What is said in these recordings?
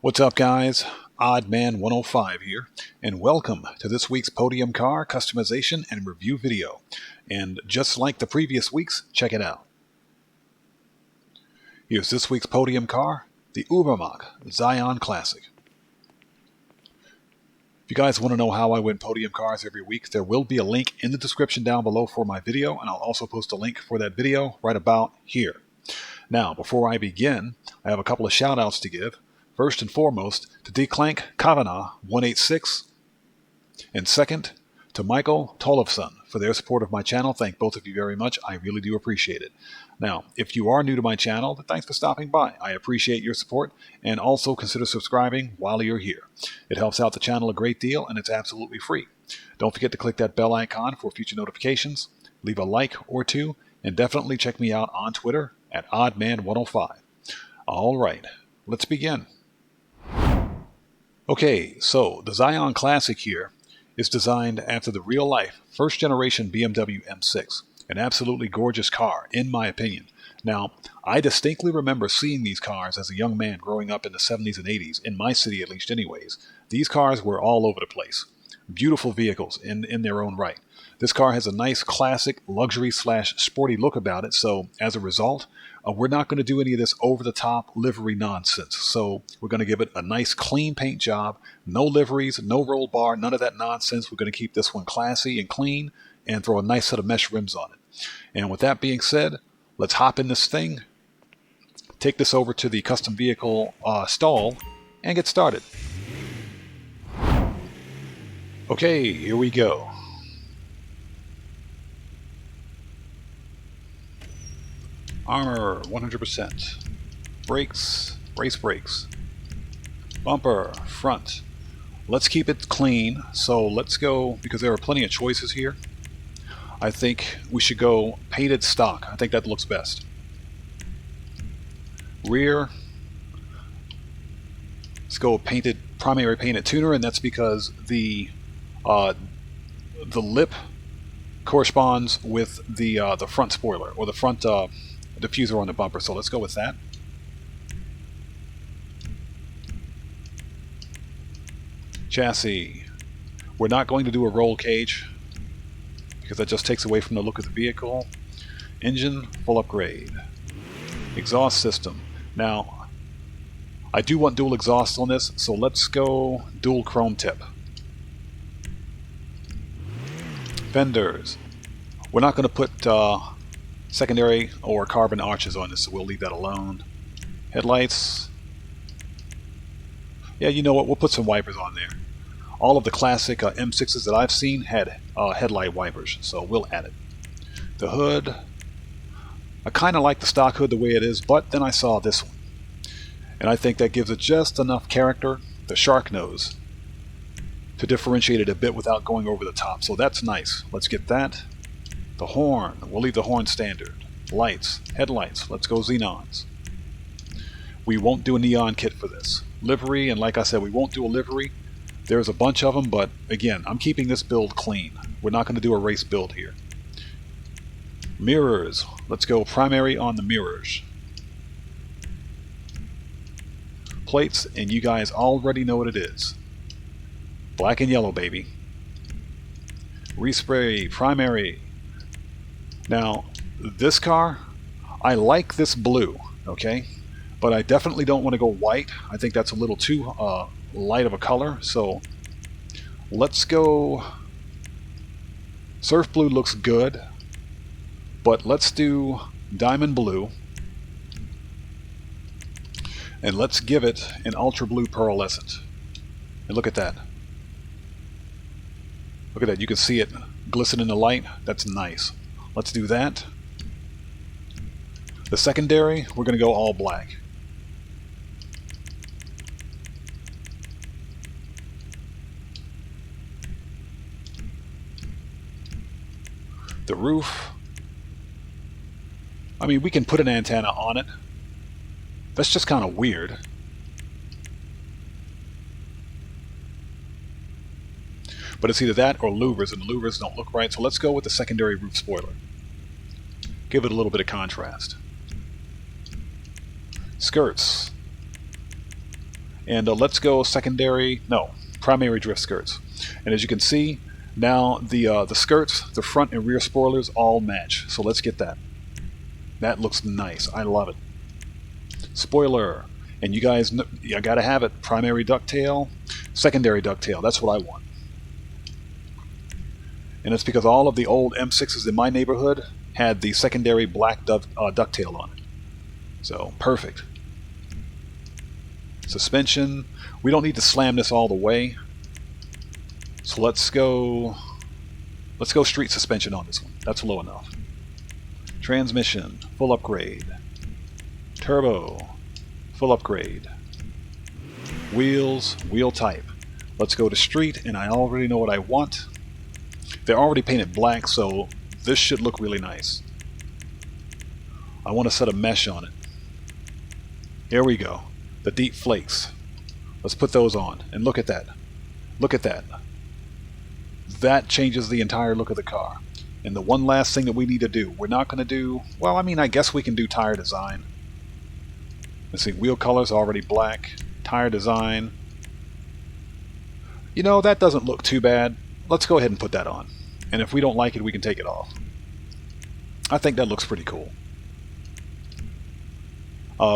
What's up, guys? OddMan105 here, and welcome to this week's Podium car customization and review video. And just like the previous weeks, check it out. Here's this week's Podium car, the Ubermacht Zion Classic. If you guys want to know how I win Podium cars every week, there will be a link in the description down below for my video, and I'll also post a link for that video right about here. Now, before I begin, I have a couple of shout-outs to give. First and foremost, to Declank Kavanagh 186, and second, to Michael Tollefson for their support of my channel. Thank both of you very much. I really do appreciate it. Now, if you are new to my channel, then thanks for stopping by. I appreciate your support, and also consider subscribing while you're here. It helps out the channel a great deal, and it's absolutely free. Don't forget to click that bell icon for future notifications, leave a like or two, and definitely check me out on Twitter at OddMan105. All right, let's begin. Okay, so the Zion Classic here is designed after the real-life first-generation BMW M6, an absolutely gorgeous car, in my opinion. Now, I distinctly remember seeing these cars as a young man growing up in the 70s and 80s, in my city at least anyways. These cars were all over the place. Beautiful vehicles in their own right. This car has a nice classic luxury/sporty look about it, so as a result, we're not going to do any of this over-the-top livery nonsense. So we're going to give it a nice clean paint job, no liveries, no roll bar, none of that nonsense. We're going to keep this one classy and clean and throw a nice set of mesh rims on it. And with that being said, let's hop in this thing, take this over to the custom vehicle stall, and get started. Okay, here we go. Armor 100%. Brakes, race brakes. Bumper, front. Let's keep it clean, so let's go, because there are plenty of choices here. I think we should go painted stock. I think that looks best. Rear, let's go painted, primary painted tuner, and that's because the lip corresponds with the front spoiler, or the front diffuser on the bumper, so let's go with that. Chassis. We're not going to do a roll cage because that just takes away from the look of the vehicle. Engine, full upgrade. Exhaust system. Now, I do want dual exhaust on this, so let's go dual chrome tip. Fenders. We're not going to put secondary or carbon arches on this, so we'll leave that alone. Headlights. Yeah, you know what? We'll put some wipers on there. All of the classic M6s that I've seen had headlight wipers, so we'll add it. The hood. I kind of like the stock hood the way it is, but then I saw this one, and I think that gives it just enough character, the shark nose, to differentiate it a bit without going over the top, so that's nice. Let's get that. The horn, we'll leave the horn standard. Lights, headlights, let's go xenons. We won't do a neon kit for this. Livery, and like I said, we won't do a livery. There's a bunch of them, but again, I'm keeping this build clean. We're not going to do a race build here. Mirrors, let's go primary on the mirrors. Plates, and you guys already know what it is. Black and yellow, baby. Respray, primary. Now, this car, I like this blue, okay? But I definitely don't want to go white. I think that's a little too light of a color, so let's go... Surf blue looks good, but let's do diamond blue. And let's give it an ultra blue pearlescent. And look at that. Look at that, you can see it glisten in the light. That's nice. Let's do that. The secondary, we're going to go all black. The roof, I mean, we can put an antenna on it. That's just kind of weird. But it's either that or louvers, and the louvers don't look right, so let's go with the secondary roof spoiler. Give it a little bit of contrast. Skirts. And let's go primary drift skirts. And as you can see, now the skirts, the front and rear spoilers all match. So let's get that. That looks nice. I love it. Spoiler. And you guys, you gotta have it. Primary ducktail, secondary ducktail. That's what I want. And it's because all of the old M6s in my neighborhood had the secondary black ducktail on it. So, perfect. Suspension. We don't need to slam this all the way. So let's go street suspension on this one. That's low enough. Transmission, full upgrade. Turbo, full upgrade. Wheels, wheel type. Let's go to street, and I already know what I want. They're already painted black, so this should look really nice. I want to set a mesh on it. Here we go. The deep flakes. Let's put those on, and look at that. Look at that. That changes the entire look of the car. And the one last thing that we need to do, we're not going to do, well, I mean, I guess we can do tire design. Let's see, wheel color's already black. Tire design. You know, that doesn't look too bad. Let's go ahead and put that on. And if we don't like it, we can take it off. I think that looks pretty cool.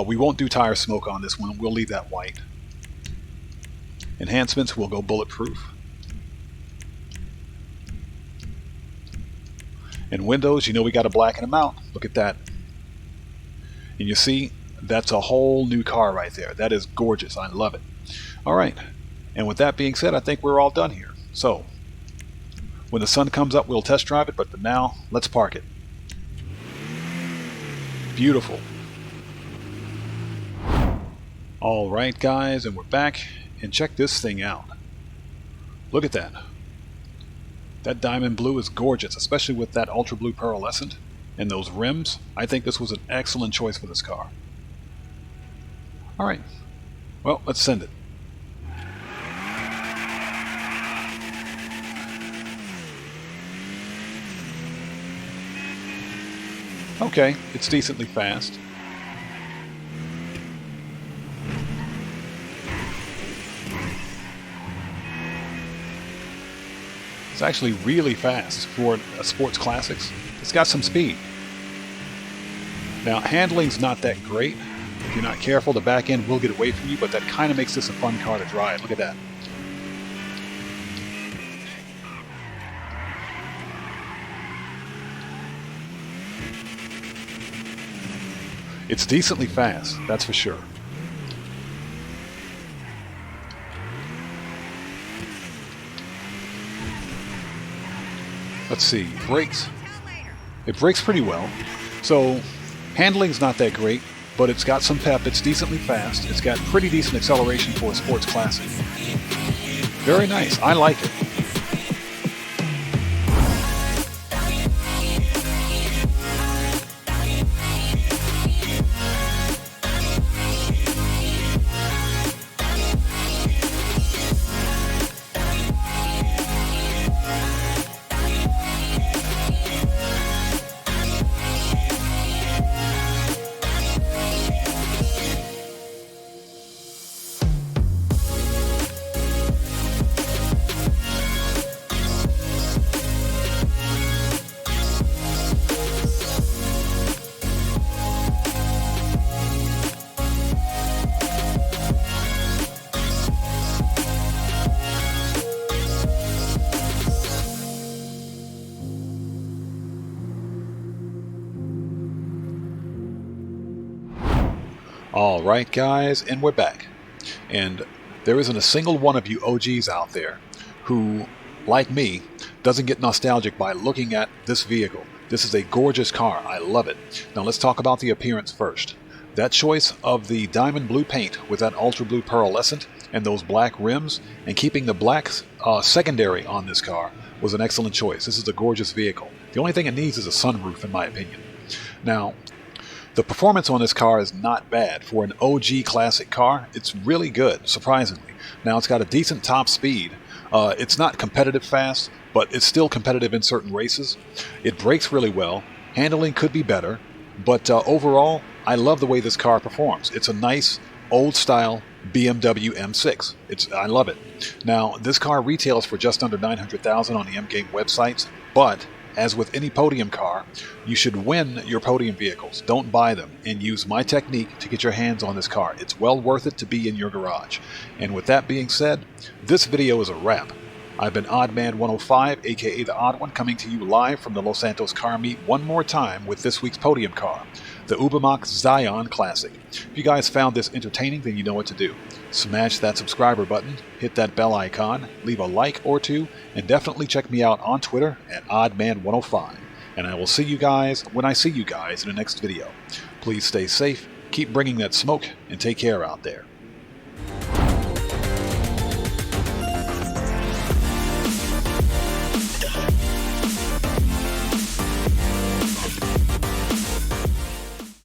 We won't do tire smoke on this one. We'll leave that white. Enhancements, we'll go bulletproof. And windows, you know we got to blacken them out. Look at that. And you see, that's a whole new car right there. That is gorgeous. I love it. All right. And with that being said, I think we're all done here. So, when the sun comes up, we'll test drive it. But for now, let's park it. Beautiful. All right, guys, and we're back. And check this thing out. Look at that. That diamond blue is gorgeous, especially with that ultra blue pearlescent and those rims. I think this was an excellent choice for this car. All right. Well, let's send it. Okay, it's decently fast. It's actually really fast for a sports classics. It's got some speed. Now, handling's not that great. If you're not careful, the back end will get away from you, but that kind of makes this a fun car to drive. Look at that. It's decently fast, that's for sure. Let's see, brakes. It brakes pretty well. So, handling's not that great, but it's got some pep, it's decently fast, it's got pretty decent acceleration for a sports classic. Very nice, I like it. Alright guys, and we're back. And there isn't a single one of you OGs out there who, like me, doesn't get nostalgic by looking at this vehicle. This is a gorgeous car. I love it. Now let's talk about the appearance first. That choice of the diamond blue paint with that ultra blue pearlescent and those black rims, and keeping the black secondary on this car was an excellent choice. This is a gorgeous vehicle. The only thing it needs is a sunroof, in my opinion. Now, the performance on this car is not bad. For an OG classic car, it's really good, surprisingly. Now, it's got a decent top speed. It's not competitive fast, but it's still competitive in certain races. It brakes really well. Handling could be better, but overall, I love the way this car performs. It's a nice, old-style BMW M6. I love it. Now, this car retails for just under $900,000 on the M-Game websites, but as with any Podium car, you should win your Podium vehicles. Don't buy them, and use my technique to get your hands on this car. It's well worth it to be in your garage. And with that being said, this video is a wrap. I've been OddMan105, aka The Odd One, coming to you live from the Los Santos car meet one more time with this week's Podium car, the Ubermacht Zion Classic. If you guys found this entertaining, then you know what to do. Smash that subscriber button, hit that bell icon, leave a like or two, and definitely check me out on Twitter at OddMan105. And I will see you guys when I see you guys in the next video. Please stay safe, keep bringing that smoke, and take care out there.